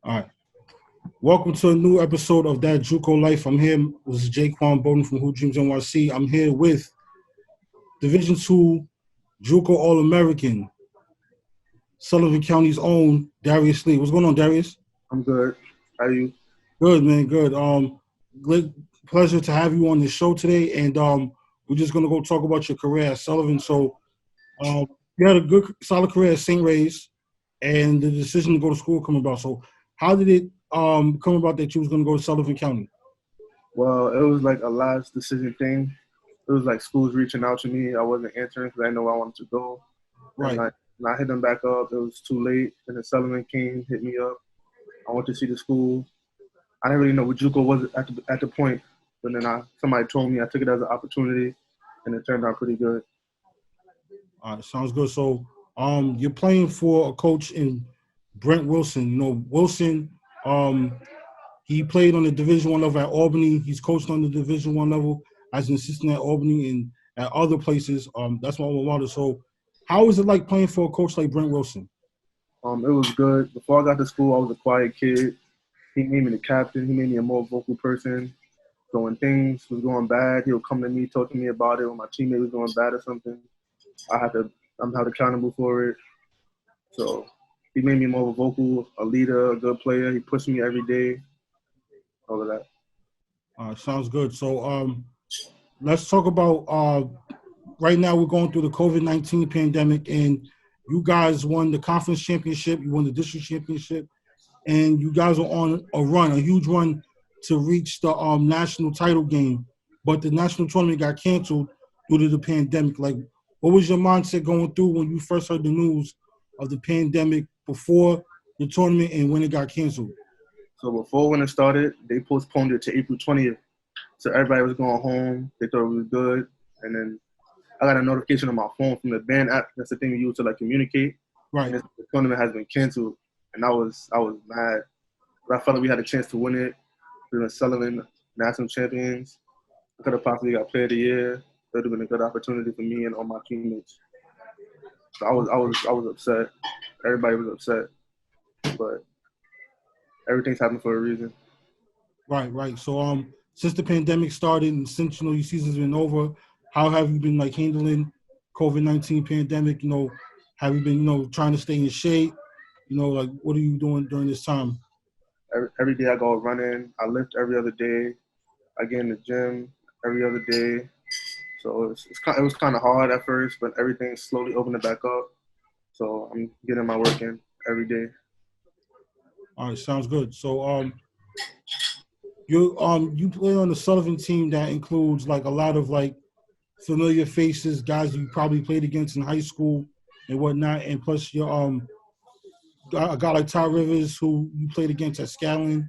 All right. Welcome to a new episode of That Juco Life. I'm here. This is Jaquan Bowden from Who Dreams NYC. I'm here with Division II Juco All-American, Sullivan County's own Darius Lee. What's going on, Darius? I'm good. How are you? Good, man. Good. Great pleasure to have you on the show today. And we're just gonna go talk about your career at Sullivan. So you had a good, solid career at St. Ray's, and the decision to go to school come about. So how did it come about that you was gonna go to Sullivan County? Well, it was like a last decision thing. It was like schools reaching out to me. I wasn't answering because I didn't know where I wanted to go. Right. And when I hit them back up, it was too late. And then Sullivan came, hit me up. I went to see the school. I didn't really know what Juco was at the point. But then somebody told me. I took it as an opportunity, and it turned out pretty good. All right, sounds good. So you're playing for a coach in Brent Wilson. You know, Wilson, he played on the Division I level at Albany. He's coached on the Division I level as an assistant at Albany and at other places. That's my alma mater. So how is it like playing for a coach like Brent Wilson? It was good. Before I got to school, I was a quiet kid. He made me the captain. He made me a more vocal person. So when things was going bad, he would come to me, talk to me about it. When my teammate was going bad or something, I'm held accountable for it. So he made me more of a vocal, a leader, a good player. He pushed me every day, all of that. Sounds good. So let's talk about right now we're going through the COVID-19 pandemic, and you guys won the conference championship, you won the district championship, and you guys are on a huge run to reach the national title game, but the national tournament got canceled due to the pandemic. Like, what was your mindset going through when you first heard the news of the pandemic before the tournament and when it got canceled? So before when it started, they postponed it to April 20th. So everybody was going home. They thought it was good. And then I got a notification on my phone from the band app. That's the thing we use to like communicate. Right. And the tournament has been canceled. And I was mad. But I felt like we had a chance to win it. We were Sullivan national champions. I could have possibly got player of the year. That would have been a good opportunity for me and all my teammates. So I was upset. Everybody was upset. But everything's happened for a reason. Right. So since the pandemic started and since your season's been over, how have you been like handling COVID-19 pandemic? Have you been trying to stay in shape? Like what are you doing during this time? Every day I go running. I lift every other day. I get in the gym every other day. So it was kind of hard at first, but everything's slowly opening back up. So I'm getting my work in every day. All right, sounds good. So you play on the Sullivan team that includes like a lot of like familiar faces, guys you probably played against in high school and whatnot, and plus your a guy like Ty Rivers who you played against at Scallon,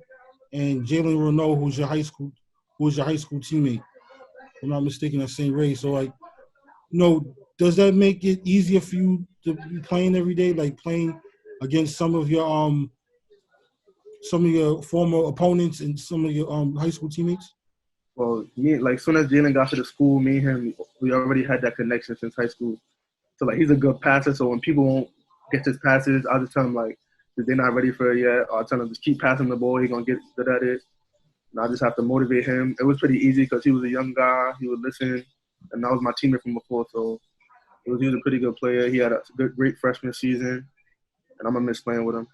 and Jalen Renault who's your high school teammate. If I'm not mistaken, at St. Ray. So like, does that make it easier for you to be playing every day, like playing against some of your former opponents and some of your high school teammates? Well, as soon as Jalen got to the school, me and him, we already had that connection since high school. So like, he's a good passer. So when people won't get his passes, I'll just tell them like, they're not ready for it yet. Or I'll tell them just keep passing the ball. He's gonna get good at it. And I just have to motivate him. It was pretty easy because he was a young guy. He would listen, and that was my teammate from before. So he was a pretty good player. He had a great freshman season, and I'm gonna miss playing with him.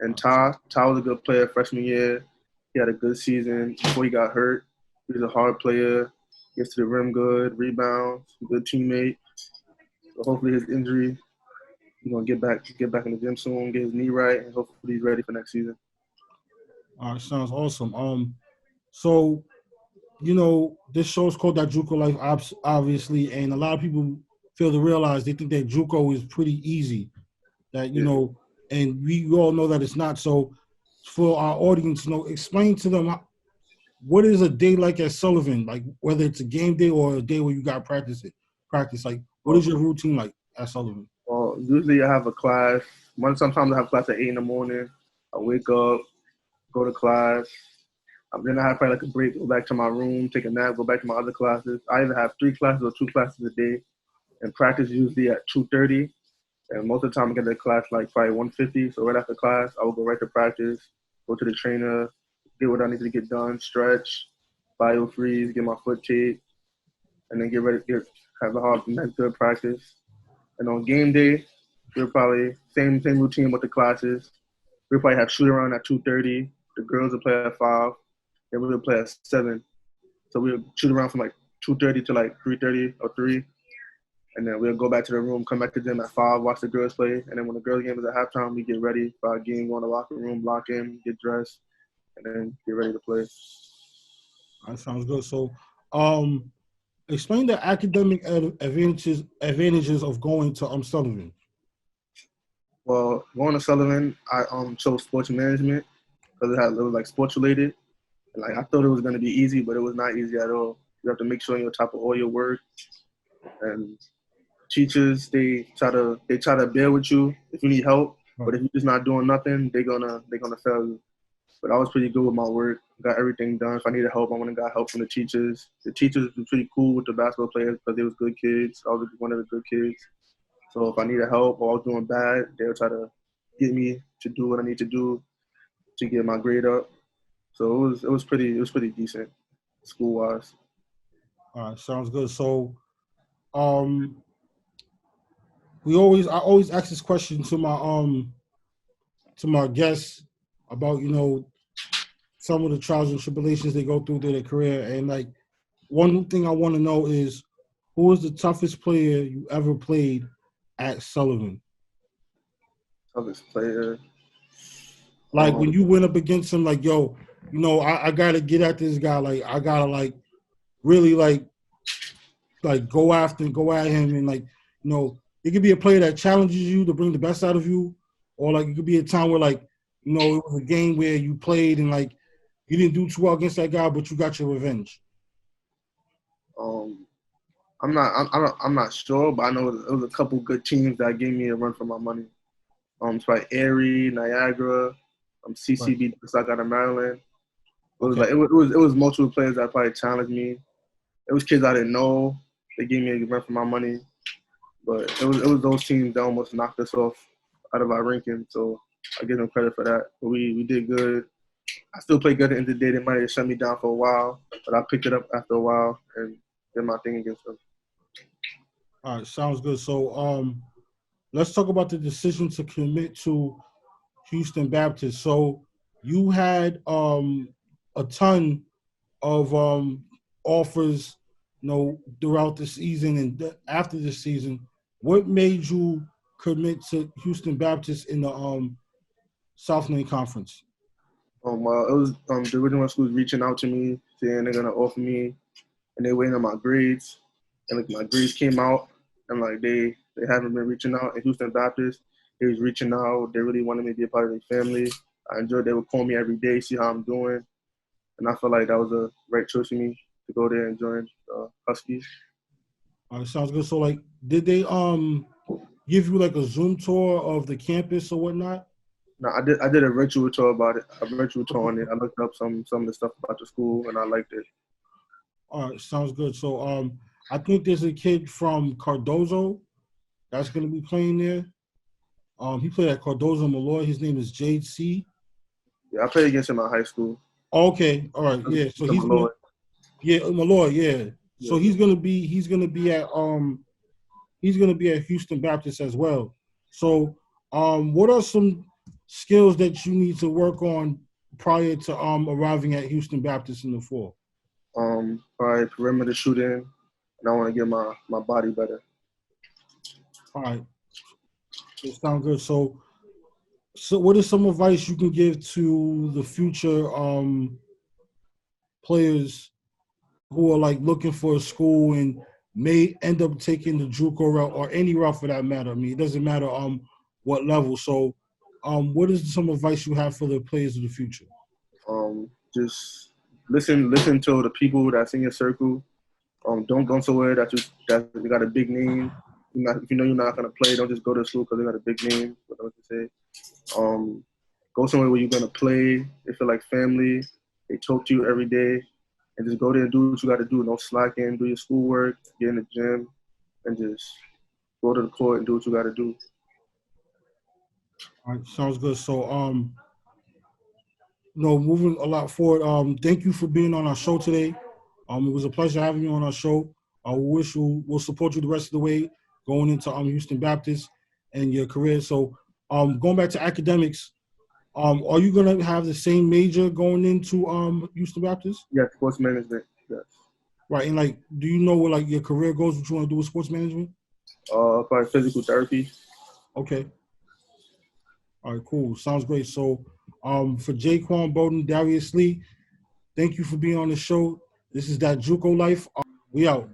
And Ty was a good player freshman year. He had a good season before he got hurt. He was a hard player. Gets to the rim good, rebounds, good teammate. So hopefully his injury, he's gonna get back in the gym soon, get his knee right, and hopefully he's ready for next season. All right, sounds awesome. So, this show is called That Juco Life, obviously, and a lot of people fail to realize they think that Juco is pretty easy. That and we all know that it's not. So, for our audience, explain to them what is a day like at Sullivan, like whether it's a game day or a day where you got practice. Like, what is your routine like at Sullivan? Well, usually I have a class. Sometimes I have class at 8 in the morning. I wake up, go to class. Then I have probably like a break, go back to my room, take a nap, go back to my other classes. I either have 3 classes or 2 classes a day. And practice usually at 2:30. And most of the time I get to class like probably 1:50. So right after class, I would go right to practice, go to the trainer, get what I need to get done, stretch, bio freeze, get my foot taped, and then get ready to have a hard next good practice. And on game day, we'll probably same routine with the classes. We'll probably have shoot around at 2:30. The girls will play at 5. Then we will play at 7. So we'll shoot around from like 2:30 to like 3:30 or 3. And then we'll go back to the room, come back to the gym at 5, watch the girls play. And then when the girls game is at halftime, we get ready for our game, go in the locker room, lock in, get dressed, and then get ready to play. That sounds good. So, explain the academic advantages of going to Sullivan. Well, going to Sullivan, I chose sports management because it was like sports related. And like I thought it was gonna be easy, but it was not easy at all. You have to make sure you're on top of all your work. And teachers, they try to bear with you if you need help. But if you're just not doing nothing, they're gonna fail you. But I was pretty good with my work, got everything done. If I needed help, I went and got help from the teachers. The teachers were pretty cool with the basketball players because they was good kids. I was one of the good kids. So if I needed help or I was doing bad, they would try to get me to do what I need to do to get my grade up. So it was pretty decent school wise. All right, sounds good. So, I always ask this question to my guests about some of the trials and tribulations they go through their career, and like one thing I want to know is who was the toughest player you ever played at Sullivan? Toughest player. Like when you went up against him, like I gotta get at this guy. Like I gotta really go at him, and it could be a player that challenges you to bring the best out of you, or it could be a time where it was a game where you played and you didn't do too well against that guy, but you got your revenge. I'm not sure, but I know it was a couple good teams that gave me a run for my money. It's like Erie, Niagara, CCB, because I got in Maryland. It was it was multiple players that probably challenged me. It was kids I didn't know. They gave me a run for my money, but it was those teams that almost knocked us off out of our ranking. So I give them credit for that. But we did good. I still played good at the end of the day. They might have shut me down for a while, but I picked it up after a while and did my thing against them. All right, sounds good. So let's talk about the decision to commit to Houston Baptist. So you had a ton of offers, throughout the season and after the season. What made you commit to Houston Baptist in the Southland Conference? Well, it was the original schools reaching out to me, saying they're gonna offer me, and they're waiting on my grades. And my grades came out, and they haven't been reaching out. And Houston Baptist, they was reaching out. They really wanted me to be a part of their family. I enjoyed. They would call me every day, see how I'm doing, and I felt like that was a right choice for me to go there and join Huskies. Sounds good. So did they give you a Zoom tour of the campus or whatnot? No, I did a virtual tour about it. A virtual tour on it. I looked up some of the stuff about the school, and I liked it. All right, sounds good. So I think there's a kid from Cardozo that's going to be playing there. He played at Cardozo Malloy. His name is Jade C. Yeah, I played against him in high school. Okay, all right, yeah. So he's Malloy. Malloy, yeah. So he's gonna be at Houston Baptist as well. So what are some skills that you need to work on prior to arriving at Houston Baptist in the fall? Probably perimeter shooting, and I want to get my body better. All right, it sounds good. So what is some advice you can give to the future players who are looking for a school and may end up taking the Juco route or any route for that matter? I mean, it doesn't matter what level. So what is some advice you have for the players of the future? Just listen to the people that's in your circle. Don't go somewhere that you got a big name. If you know you're not gonna play, don't just go to school because they got a big name. What I say. Go somewhere where you're gonna play. They feel like family. They talk to you every day, and just go there and do what you got to do. No slacking. Do your schoolwork. Get in the gym, and just go to the court and do what you got to do. All right, sounds good. So, moving a lot forward. Thank you for being on our show today. It was a pleasure having you on our show. We'll support you the rest of the way going into Houston Baptist and your career. So, going back to academics, are you gonna have the same major going into Houston Baptist? Yeah, sports management. Yes. Right, and like, do you know what like your career goals? What you want to do with sports management? Probably physical therapy. Okay. All right, cool. Sounds great. So, for Jaquan Bowden, Darius Lee, thank you for being on the show. This is that Juco Life. We out.